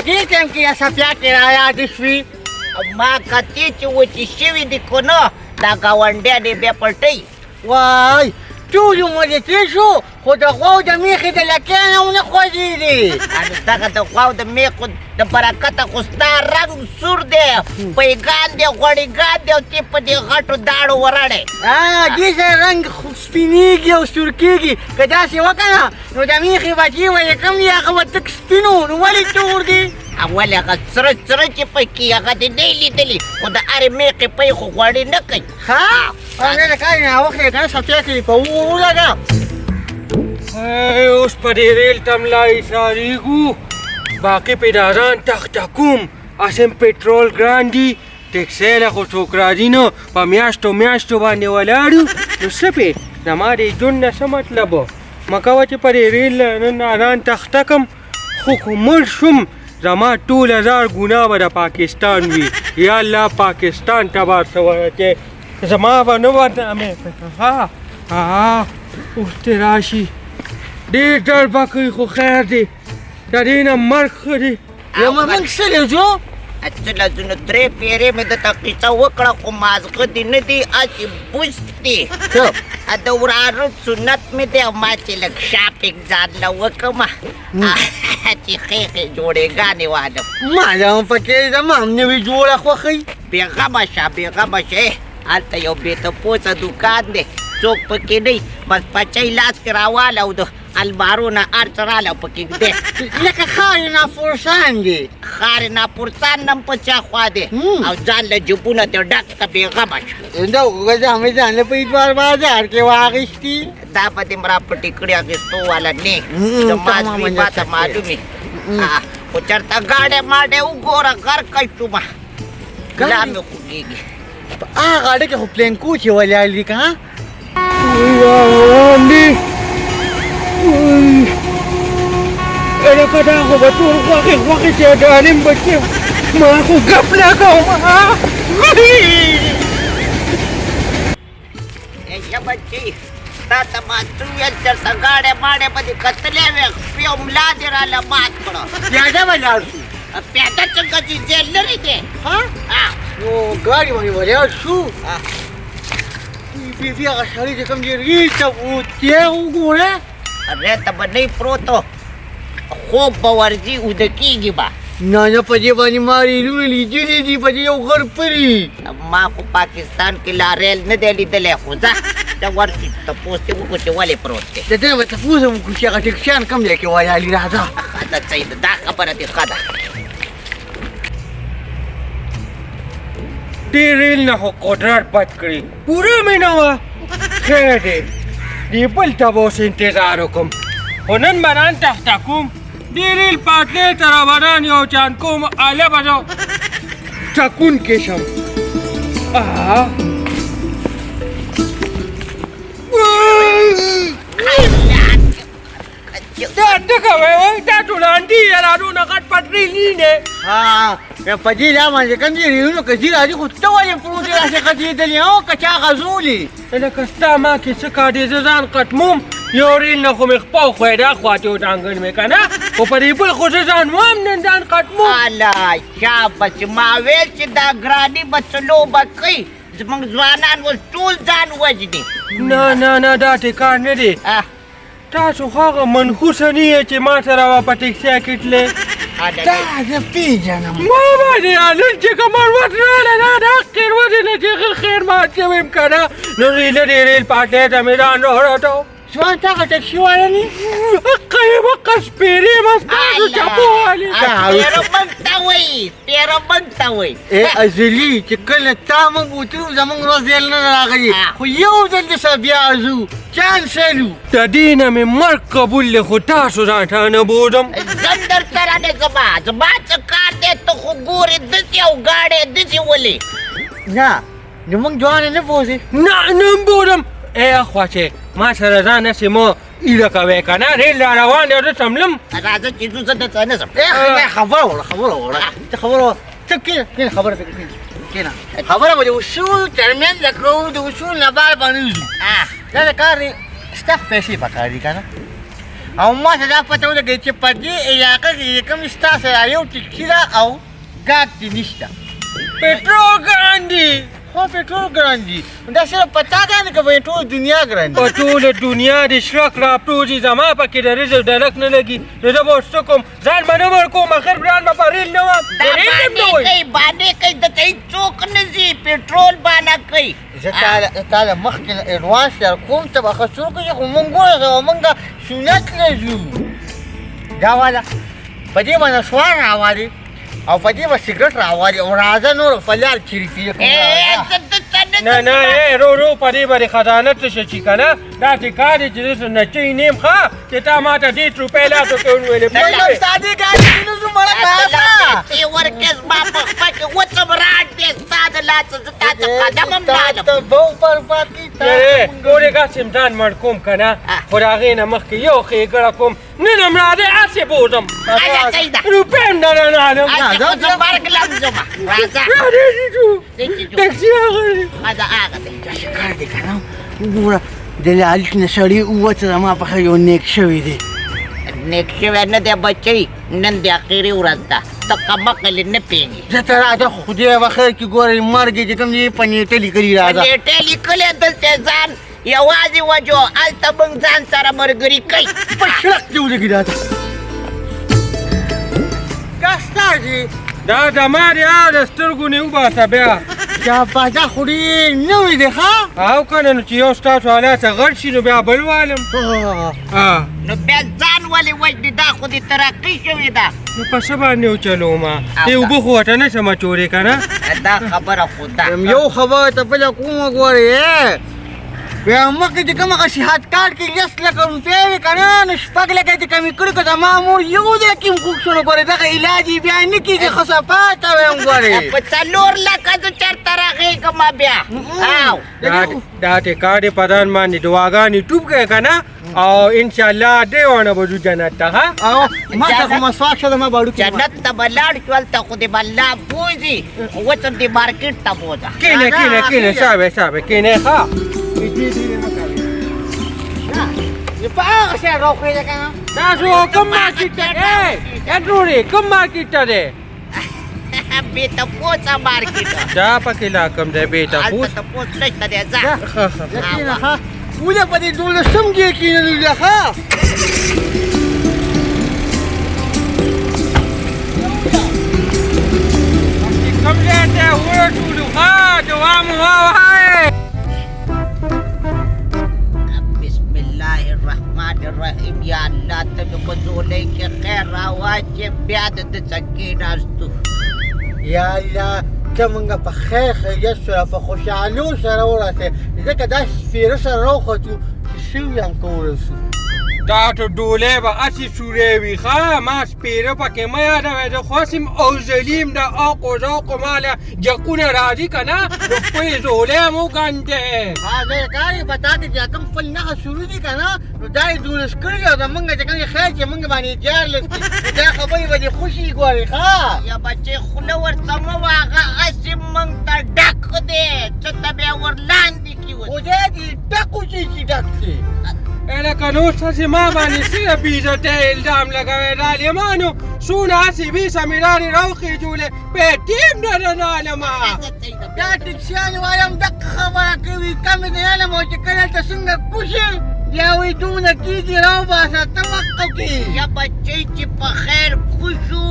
دې ټایم کې صفیه کې رایاد شوي ما کتې چې وچې شوي دي که نه دا ګاونډیان یې بیا پټوي وای ټول عمر یې تېر شو خو د غواو د میخې د لکۍ نه ونه خوځېدې دغه د غواو د میخو د برکته خو ستا رنګ سور دی پیګان دی غوړېګان دی او تی په دې غټو داړو ورړی دې سره رنګ سپینېږي او سور کېږي که داسې وکړه نو د میخې بچې به یې کم دي هغه به تک سپینو نو ولې تور دي اول هغه سره سره چې پکې هغه دې نه یې لیدلي خو د هرې میخې پی خو غوړې نه کوي ښه نه د کار ناوخت یې که نه صفیه کې په ولګه اوس په دې ریل ته ملا ایسارېږو باقي پیداران تخته کوم اسم پټرول ګران دي ټیکسۍ له خو څوک راځي نه په میاشتو میاشتو باندې ولاړ یو نو څه پې زما د ژوند نه څه مطلب و مه کوه چې په دې ریل نن اران تخته کړم خو که مړ شوم زما ټول هزار ګناه به د پاکستان وي یا الله پاکستان تبار سوه چې زما به نه بدنامې ها اوس دې راشي ډېر ډر به کوي خو خیر دی د دې نه مرګ ښه دی موږ څه لځو اچله زنو درې پیرې مې درته قیصه وکړه خو مازغه دې نه دی هسې بوس دی د وراره سنت مې دی او ما چې لږ شاپنګ ځان له وکړمه چې ښې ښې جوړېګانې والم ما له هم پکې زما هم نوي جوړه خوښوي بېغمه شه بېغمه شه هلته یو بې تپوسه دوکان دی څوک پکې نه بس پچی لاس کې راواله او د المارو نه هر څه راله پکې دی لکه خارې ناپورسان دي خارې ناپورسان نه هم په چا خوا دی او ځان له جبونه ترې ډک که بېغمه شه دا وګوره مې ځان له په اتوار بازار کې واخیستي دا به دې م راپټې کړي اخیستو والا نه زما زوی ماته معلومې خو چېرته ګاډی ماډی وګوره غر کشومه لا مې خوږېږي په هغه غاډۍ کې خو پلینکو چې ولاړ دي که روان دي لکه دا خو به ټول غوښې غوښې چې ډالم بچې ما خو ګپ نه کوم یا بچې تا ته ما څه ویل چېرته ګاډی ماډی به دې کتلی وې شپې او ملا دې راله مات کړه پیاده به لاړ شو پیاده څنګه چې ځای لرې دی نو ګاډي باندې ولاړ شو بیا هغه سړی چې کوم دی ریل ته تېغ وګوره ری ته به نه پروت خوب به ورځي اوده کېږي به نه په دې باندې ما ریلونه لیدلي دي په دې یو غر پري ما خو پاکستان کې لا ریل نه دی لیدلی خو ځه ته ورشي تپوس دې وکړو چې ولې پروت دی د دې نه به تپوس هم وکړو چې هغه ټکسیان کوم ځای کې ولاړ دي راځه ښه ده صحیح ده دا خبره دې ښه ده دې ریل نه خو قدرت بد کړي پوره مې نه وه خیر دی دې بل ته به اوس انتظار وکړم خو نن به ران تخته کوم دې ریل پاټلۍ ته رابران یو چاند کوم اله به زه ټکونکی شم دا کوئ وایي دا ټول انډي یارانونه غټ پټ ریل نه په دې لا باندې کوم دي ریلونه که ځي راځي خو ته ولې پروت یې داسې غځېدلې او که چا غځولي لکه ستا ما کې څه کار دی زه ځان قتموم یو ریل نه خو مې خپه وخوی دا خواته وټانګل مې که نه خو په دې بل خو زه ځان وام نن ځان قتموم الا شابس ما ویل چې دا ګراني به څه لوبه کوي زموږ ځوانان اوس ټول ځان وژني نه دا ټیکار نه دی تاسو خو هغه منحوسه نه یې چې ما سره به په ټکسۍ کې تلې دا زه پېژنم ما باندې نن چې کمر وټ راله دا د خیر وجې نه چې خیر مات کوم که نه نو ریله دې ریل پاټۍ ته مې ځان راوړټو ځوان تا هغه ټکسي والا ني حقه یې وقه سپېرې به ستاسو چپو والي سپېره موږ ته وایي سپېره موږ ته وایي ازلي چې کله تا موږ وتلو زموږ ورځ ریل نه راغلي خو یو ځل د سره بیا ځو چانسل و د دې نه مې مرګ قبول دی خو تاسو ځان ته نه بودم زم در سره دی زما څه کار دی ته خو ګورې داسې او ګاډی داسې ولې نه نو موږ ځوانه نه پوځې نه بودم اخوا چې ما سره ځان هسې مو ایله کوې که نه ریل را روان دی زه څملم راځه چې ځو زه درته نه ځم خبره وکړه ته خبره ته کښېنه خبره ته کښېنه خبره به د اصول ترمنځ د کوو د اصول نه بار باندې وځو دا د کار ستا پیسې پکار دي که نه او ما ته دا پته ولګي چې په دې علاقه کې کوم ستاسو یو ټیکسي ده او ګاډ دې نشته पेट्रोल ګرانډي خو پټرول ګران دي دا صرف پتا ده نه کوي ټول دنیا ګران دي په ټوله دنیا د شرک راپروزي زما پکې د رزق ډلک نه لګي نو زه به اوس څه کوم ځان به نه ورکوم اخر بران به په ریل نه وم دا باندې کوي د ته څوک نه ځي پټرول باندې کوي زه تعالی مخکې اډوانس در کوم ته به خسرو کوي خو مونږ ګورو مونږ سنت لزو دا والا په دې باندې سوار راوالي او په دې به سیګرټ راوالي او راځه نور فلال چریفي نه نه رو رو په دې باندې خزانه څه شي که نه داسې کار دی چې زه نچۍ نیم ښه چې تا ما ته 10 روپۍ لاسو کې ونیولې یو سادي ګاډي کې نه ځو مړه ته ورکه زما په خپه کې وڅم راټ دې ستا د لاسه زه تا ته قدم هم ډالم ته به برباد کړي ګورې ګاسم ځان مړ کوم که نه خو د هغې نه مخکې یو ښېګړه کوم نن هم راځې هسې بوځم روپۍ هم نه رانهالم زه برګلم زما راځه ټکسي راغلی دا هغه دی کار دی که نه وګوره د لالټ نه سړی ووته زما پخه یو نیک شوی دی نیک شوی نه دی بچی نن د اخري ورځ ده ته کمقلې نه پوهېږي زه ته راځه خدای به خیر کړي ګورې مرګ یې چې کوم دی په نیټه لیکلي راځه نیټې لیکلې دلته ځان یوازې وجو هلته موږ ځان سره ملګري کوي په شړک دې ولګي راځه دا ستا دی دا زما دی د سترګو نه وباسه بیا دا بازه خو ډېر نوی دی ښه او که نه نو چې یو ستاسو حالات غټ شي نو بیا بل والم نو بیا ځان ولې وژنې دا خو دې ترقي شوې ده نو په څه باندې وچلومه دې اوبه خو ورته نه شم اچولې که نه دا خبره خو ده یو خبره ته بله کومه ګورې بیا مخکې چې کوم هغه صحت کارت کې 10 لکه روپۍ وي که نه نو 6 لکه چې کمې کړي که زما مور یو ځای کې هم خوږ شو نو ګورې دغه علاج یې بیا نه کېږي ښه صفا ته وایم ګورې په 4 لکه زه چېرته راغېږم بیا او دا ټکا دې په ځان باندې دعاګانې ټوپ کړې که نه او انشاءالله دې ونه به ځو جنت ته ښه او ما ته خو مسواک شه زما باړو کې جنت ته به لاړ شو هلته خو دې به الله بوځي وڅم دې مارکېټ ته بوځه کینه صاحبې کینې ښه په هغه شی راوخېږه که نه تاسو کوم مارکېټ ته اډرورې کوم مارکېټ ته دی بې تپوسه مارکېټ دا پکې لا کوم دی بې تپوس هلته تپوس نشته دی ځه یقینه ښه ولې په دې 12 کې کېنلو ښه کوم ځای ته ورسولو ښه دعا مو ووایئ الرحیم یا الله ته مې په ځولۍ کې خیر راواچې بیا د ده څنګې ناستو یا الله ته موږ په خیر خیریت سره په خوشحالو سره ورسې ځکه دا سپېره سره راوختو چې شوي هم که ورسو دا ته ډولۍ به هسې سورې وي ښه ما سپېره پکې مه یادوئ زه خو هسې اوزلیم د اوقو ذوقو ماله جقونه راځي که نه نو خپلې ځولۍ هم وګنډې زه کار یې په تا کې چې کوم خپل نښه شروع دي که نه نو دا یې 12 کړي او زمونږ چې کوم خیر چې موږ باندې 14 کړي نو دا خبرې به دې خوشي ګورې ښه یا بچې خوله ورته مه واغه هسې موږ ته ډک دی څه ته بیا ورلاندې کړي خدای دې ډک وشي چې ډک شي لکه نو هسې ما باندې څه بې عزتۍ الزام لګوئ ظالمانو څونه هسې بې سمیرانې راوخېجولې پیټې هم نه رانهالمه دا ټکسیانې وایم دقه خبره کوي کمې د علم او چې کله ته څنګه کوشي بیا وایي دومره کېږي راوباسه ته وقف کړي یا بچې چې په خیر خوشو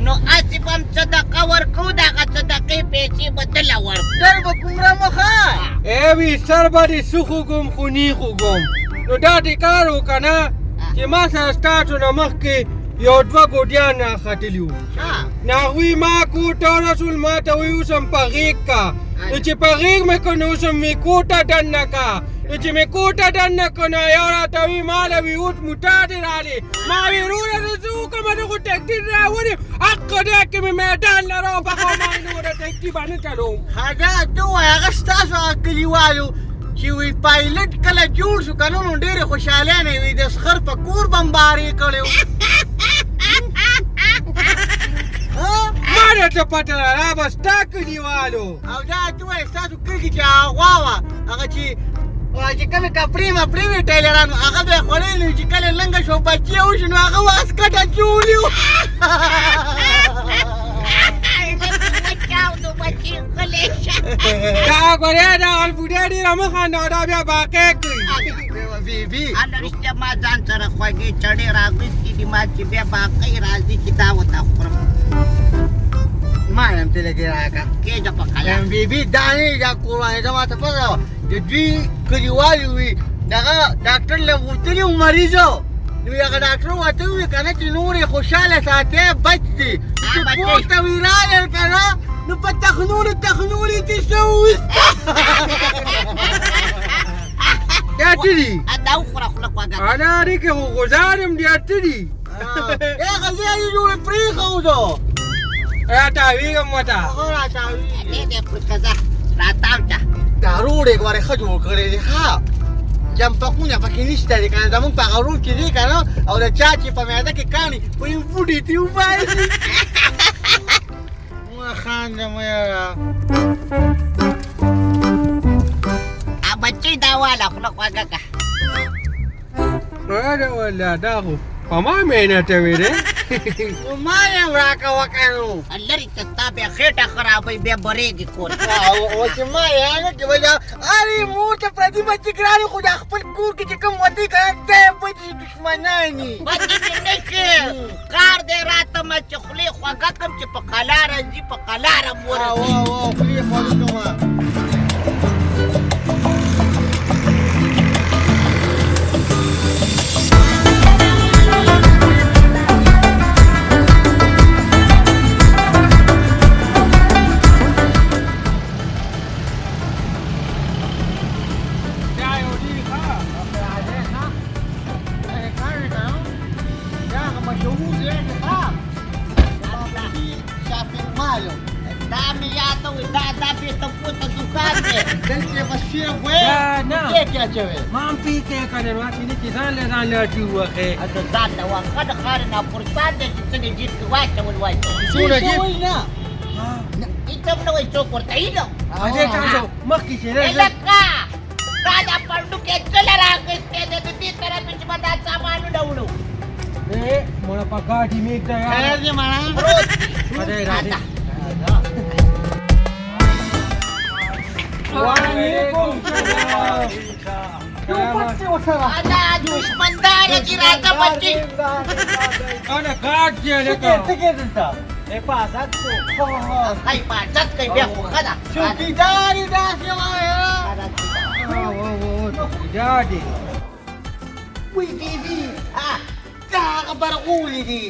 نو هسې به هم صدقه ورکړو د هغه صدقې پیسې به دله ورکړو در به کومره مخه وي سر به دې څه خوږم خو نیغ وږم نو دا دې کار وکړه نه چې ما سره ستاسو نه مخکې یو 2 ګوډیان راختلي وو نو هغوی ما کور ته ورسول ما ته وایي اوس هم په غېږ کا نو چې په غېږ مې کړ نو اوس هم مې کور ته دننه کا نو چې مې کور ته دننه کړ نو یو راته وایي ماله وي اوس موټا دې رالې ما وایي وروره زه څه وکړم زه خو ټکسي راوړې حق دی کې مې میدان نه راوبخوم ما نو د ټکسي به نه چلوم دا ته ووایه هغه ستاسو هغه کلیوالو چې وی پایلټ کله جوړ شو که نو ډېرې خوشحالانې وي د سخر په کور بمبارې کړی و ما درته پته ده دا به ستا کلیوالو او دا ته وایې ستاسو کلي کې چې هغه غوا وه هغه چې چې کومې کپړې مپړې وې ټیلرانو هغه به یې خوړلې وي چې کله لنګه شو بچي یې وشي نو هغه واسکټ اچولي وو دا ګورې دا الفوډیا ډېره مه خانده دا بیا باقی کوي بیبي رښتیا ما ځان سره خوږې چړې راغوستې دي ما چې بیا باقی راځي چې دا ورته خورم ما یم ته لګې راکړه کېږه په قلم بیبي دا نه دا قربانې ته ماته پته وه د دوی کلیوالي وي دغه ډاکټر له غوښتلي وو مریضو نو هغه ډاکټر ورته وویل که نه چې نور یې خوشحاله ساتې بچ دی چې کور ته وي راغلل که نه نو په تخنولو یې دې څه وویسته دا څه دي دا وخوره خوله خوږه انا اړیکې خو غوزار یم دا څه دي هغه ځای یې جوړې پرېښودو یا تاویږم ورته هغه راتاویږي دې دې پر ښځه راتاو شه دا روډ یې ګورې ښه جوړ کړی دی ښه جمپکونه پکې نشته دی که نه زمونږ په هغه روډ کې دی که نه او د چا چې په معده کې کاڼي په یو فوټې ترې وباسي مه خانده مه یاره بچی دا والا خوله خوږه که اره والله دا خو په ما محنت وې دی نو ما یم راکوه که نو لرې ته ستا بیا خېټه خرابوي بیا برېږي کور او چې ما یې نه کې وجه ارې مور ته پردي بچي ګرانې خو د خپل کور کې چې کوم وطي که نه دی بچي دښمنانې بچې دې نه شي کار دی راته ما چې خولې خوږه کړم چې په قلاره ځي په قلاره مور خولې خوږه کومه دا مې یاده وي دا بېرته پورته دوکان دی دلته به شیرف وې نه کیک یې اچوې ما هم پیکې کنه نو چې نه چې ځان له ځان لاټي ووخې د ځان له واښه د ښار نه فرصت دی چې څه دې جیب کې واچول څونه جیب نه هېڅ هم نه وایي څوک ورته هیله اجې تاسو مخکې چې نه لکه دا د پنډوکې کله رااخیستی دی د دې طرف چې به دا سامانونه وړو مړه په ګاډي میږ ده خیر یار دې مانا راځئ راځئ وعلیکم السلام دا دشمنداره چې راځه بچي انا ګاډ چې لکه څه کې دلته حفاظت کو حفاظت کوي بیا خو ښه ده چوکیدار یې داسې وایه ډاډي وی بیبي دا هغه برغولې دي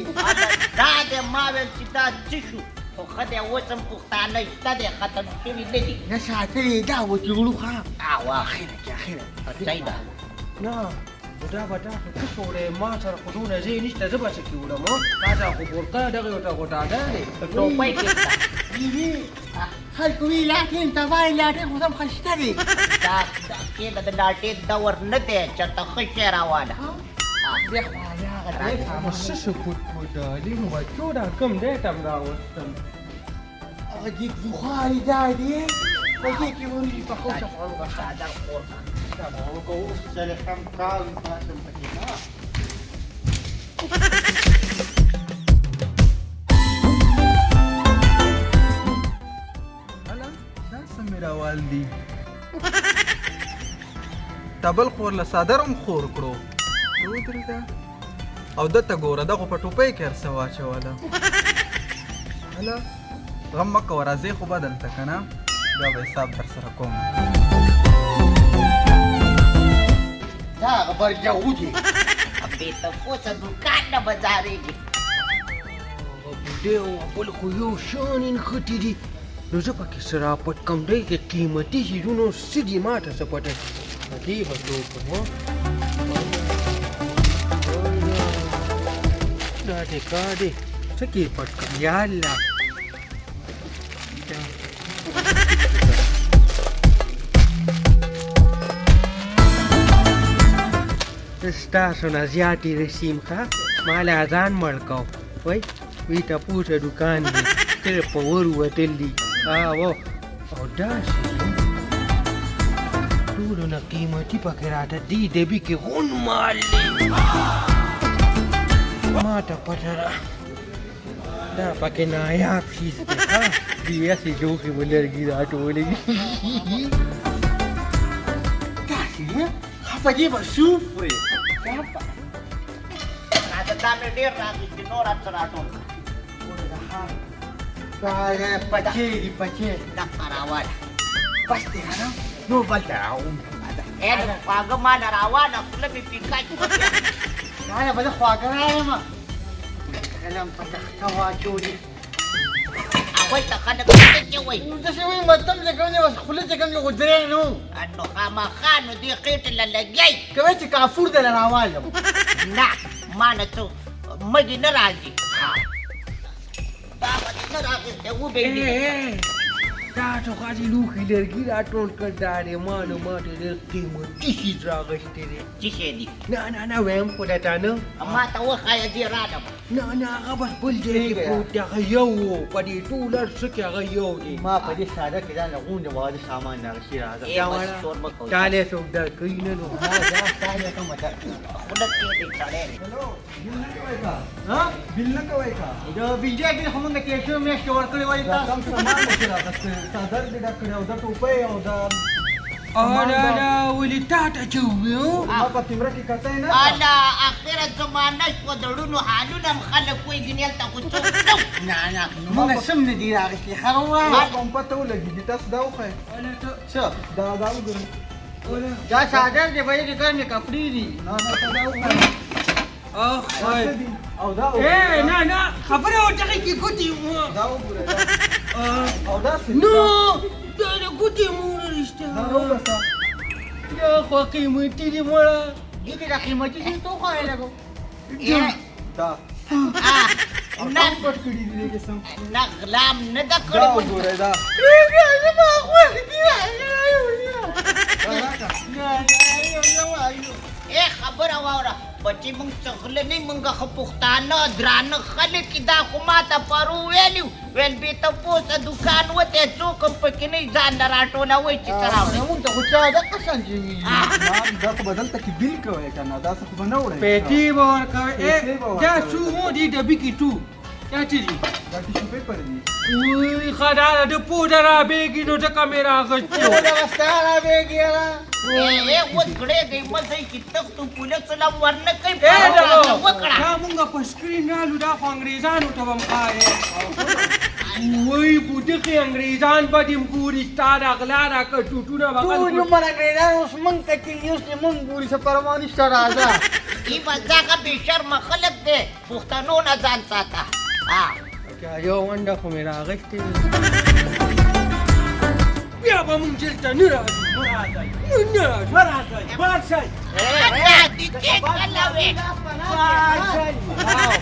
دا د ما ویل چې دا څه شو خو ښه دی اوس هم پښتانه شته دی ختم شوي نه دي نه ساتلې دا و چې وړو خراب اخره کې اخره صحیح ده نه دا به دا خو څه شوړی ما سره خو دونه ځای نشته زه به څه کې وړم تا ته خو بورقه دغې ورته غوټاګی دی ټوپۍ کې شته بیبي خلکو وی لاټین ته وایي لاټین خو هم ښایسته دی دا کېږه د لاټې دور نه دی چېرته ښه شی راواله څه شو پوټ پوټ دې نو بچو دا کوم دی ټم راوستم هغه دیګ بخاري دا دی په دې کې ونې په خوښه خوړو څادر خور سره هم کال فاطم پکې نه هلا دا سمیر والدي تبل خور له صادرم خور کړو ودرېده او دته ګوره دغه په ټوپۍ کې هر څه واچوله هله غم مه کوه راځئ خو به دلته که نه بیا به حساب در سره کوم دا هغه برجو دی بې تپوسه دوکان نه بازارېږي بوډۍ او بل خو یو شان نښتې دي نو زه پکې سره پټ کم دی کې قیمتي شیزونو څه دي ما ته څه پټه دې به څه وکړم دا دې کار دی څه کې پټ کړم یا الله ستاسو نه زیاتې رسیم ښه ما له ځان مړ کو وای وی ټپوسه دوکان دی ترې په ور وتل دي او داسې ټولو نه قیمتي پکې راته دې ډبي کې غون مال دی ما ته پته ده دا پکې نایاب شیز دی ښه دې هسې ټوکې به لرګي راټولوي داسې نه په دې به سوپ وي راځه دا مې ډېر راغېستې نور هر څه راټول کړه پچې دي پچې دغه راواله بس دی که نه نو بل ته راوړم ای نو خواږه ما نه راوانه خوله مې پیکاچ دا به زه خواږه رایم قلم په تخته واچولي هغوی ته خلک څه چې وایي داسې وایي مطلب چې کوم دی بس خوله چې کوم دی غدرې نو نو خامخا نو دې خېټې له لګیای کوي چې کافور دی له راوالم نه ما نه څه مګې نه راځي دا به دې نه راغېستی وبېلې دا څو خاصې لوښي لرګي راټول کړ دا دی ما نو ماته ډېر قیمتي شیز راغوښتی دی څه شی دي نه وایم خو درته نه ما ته وښایه دې رانم نه هغه بس بل ځای کې پروت دی هغه یو و په دې ټول هر څه کې هغه یو دی ما په دې ساده کې دا لغون د واده سامان راغشي راځه ای بس شور مه کوئ ټالی څوک درکوي نه نو دا ستاسو کومه ده خوله کښېږدئ سړی ها بل نه کوي کا د بجلی بل خو موږ کې شو میاشتې ورکړې وایي دا تاسو کم سامان مې راغسته صدر دې ډک کړی او دا ټوپۍ او دا ولې تا ته چې وویو ما په کیمره کې کتای نه الا اخره زمانه شوه د ړونو حالونه هم خلک وایي ګینې هلته خو څوک نه نه موږ سم نه دي راغشتي ښه ما وړه کوم پته ولګېږي تاسو دا وښایه څه دا وګورئ دا صادر دی به دې کار مې کپړې دي نه ته دا وښایه او دا وګورئ نه خبره ورته کې ګوتې دا وګورئ او دا څه نو دا د ګوتې مور رښتیا دا وګورئ دا خو قیمتي دي مړه دې کې د قیمتي شي تو خو یې لګو دا نه پټ کړی دی کې سم نه غلام نه ده دا کړی وګورئ دا ای خبره واوره بچې مونږ څه غله نه مونږ خو پښتانه درانه خلک دا خو ما ته پرو ویلي ویل بې تپوسه دوکان وتی څوک هم پکې نه ځان نه راټولوئ چې څه راوړئ موږ ته خو چا ده قسم چې وي دا خو بدلته کې بیل کوي کنه دا څه خو به نه وړئ پیټي به ورکوي دا څو مو دي ډبي کې تو دا څه دي دا ټیشو پیپر دی وی خدای د پودر رابېږي نو ځکه مې راغشتي دا وستاره بیګیرا ای اوس غړېږئ مه ځئ چې تختو پولیس له ورنه کوي دا وکړه مونږ په سکرین رالو دا خو انګریزانو ته به م ښایې وی بوډخې انګریزان به دې م ګوري ستا دا غلا را کټوټونه به ټول خلکو عمر انګریزان اوس موږ کتلي اوس یې موږ ګوري څه پروا نشته راځه ای به دغه بې شرمه خلک دی پښتنو نه ځان ساته یو ونډه خو مې راغشتې بیا به مونږ دلته نه راځو مه راځئ باسئ دې کله وې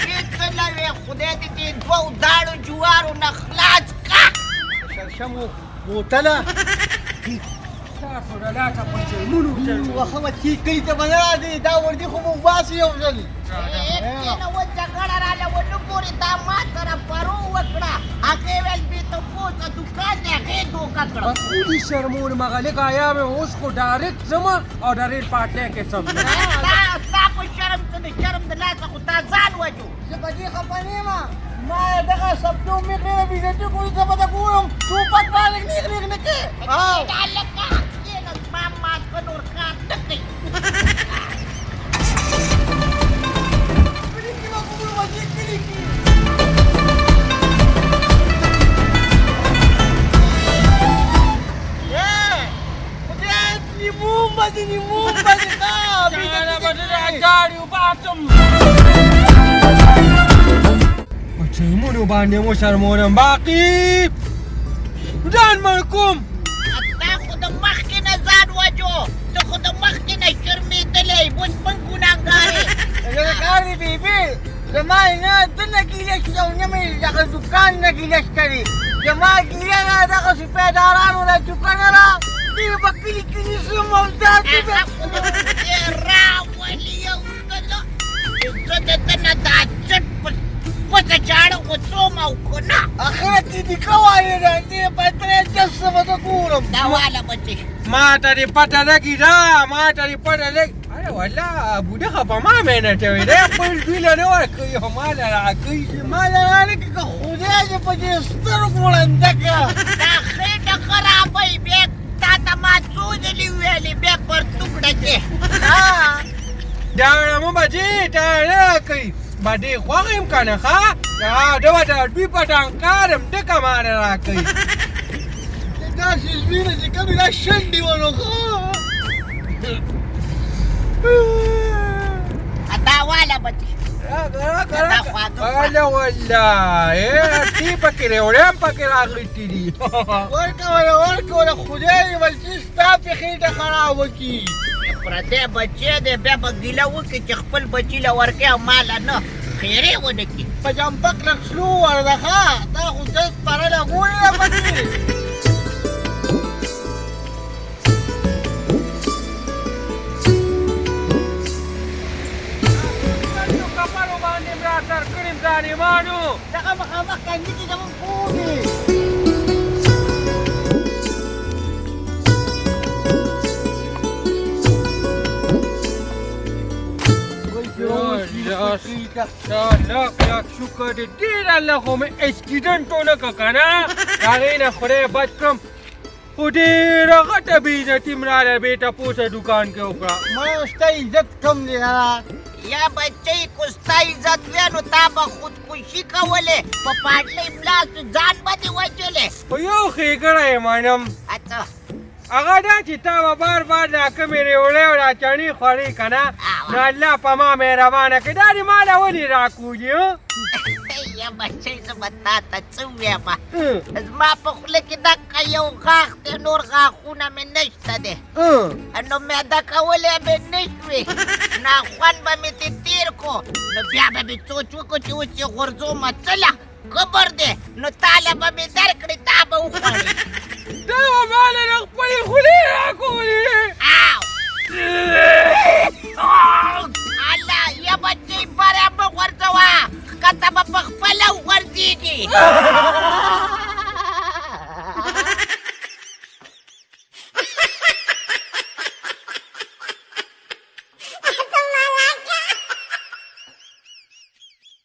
دې کله وې خدای دې دې دوو داړو جوارو نه خلاص کا شرشمو موتله تاسو د لاټه په جرمونو وخمه چې کلي ته به نه راځي دا وردي خو مو باسي یو ځل نه و جګړه راله ونه ګورې دا ما سره پرو وکړه هغې ویل بې تپوسه دوکان دی هغې دوکه کړه پولی شرمون مغلق آیا میں اس کو ڈائریکٹ زما اور ڈائریکٹ پاٹنے کے سب ستا په شرم څه د شرم د لاسه خو تا ځان وجو زه په دې خفه نه یم ما دغه سبزو مې غیره بېزتي کړي زه به د ګورم ټوپک باندې نیغ نیغ نه کې دا لکه کېنه زما مات په نور کار نه کوي جرمونو باندې مو شرمونم باقي ځان منکم تا خو د مخکې نه ځان وجو ته خو د مخکې نه شرمېدلی اوس من ګناهګار یې زه کار دی بیبي زما نه ته نه ګیله شته او نه مې دغه دوکان نه ګیله شته زما ګیله نه دغه سپېدارانو له دوکانه را دې به کلي کې نیسم او دا دې به راولي یو کله زه د ده نه دا چټ پسه چاړه وڅوم او که نه اخرت دې کوایې ده دې به ترې جس زه به ته ګورم دا والا بچي ما ته دې پته لګي دا ما ته دې پته لګي اره والله بوډه خو په ما مینه کوي دی خپل دوی له نه ورکوي او ما له راکوي ما له راکړي که خدای دې په دې سترګو ړنده کړه دا خېټه خرابوي بیا تا ته ما څو ځلې ویلې بیا پر ټوکړه کې دا مو بچي ته نه راکوي باندې خوښ یم که نه ښه دا به د دوی په ټانکار یم ډکه ما نه راکوي داسې زوینه چې کومې دا شنډې وه نو ښه دا والا بچي اله والله تی پکې ریوړی هم پکې راغلي دي ورکوله خدای دې بلچي ستا پې خېټه خرابه کړي پردی بچی دی بیا به ګیله وکړي چې خپل بچي له ورکوي او ما له نه خیرې ونه کړي په جمپک لږ سلو ورده ښه تا خو دس پرله ګولې ده بچي کپړو باندې مې راتر کړي ظالمانو دغه مخامخ کندي کې زموږ کور دی لاک شکر دې ډېر الله خو مې اکسیډنټ ونه کړه که نه د هغې نه خدای بچ کړم خو ډېره غټه بېعزتي مې راله بېټه پوسه دوکان کې وکړه ما ستا عزت کم دی نه یا بچی کو ستا عزت وی نو تا به خودکشي کولې په پاټلۍ ملاستو ځان به دې وچلې خو یو ښېګړی یې منم اچھا هغه دا چې تا به بار بار ناکمې ریوړی او دا چڼې خوړې که نه نو الله په ما مهربانه کړي دا دې ما له ولې راکولي یا بچی زه به تا ته څه ووایم زما په خوله کې دقه یو غاښ دی نور غاښونه مې نشته دی نو معده کولی مې نه شوې ناخوند به مې ترې تېر کو نو بیا به مې سوچ وکړو چې اوس یې غورځومه څله قبر دی نو تاله به مې درکړې تا به وخوړې دا به ما له خپلې خولې راکولې او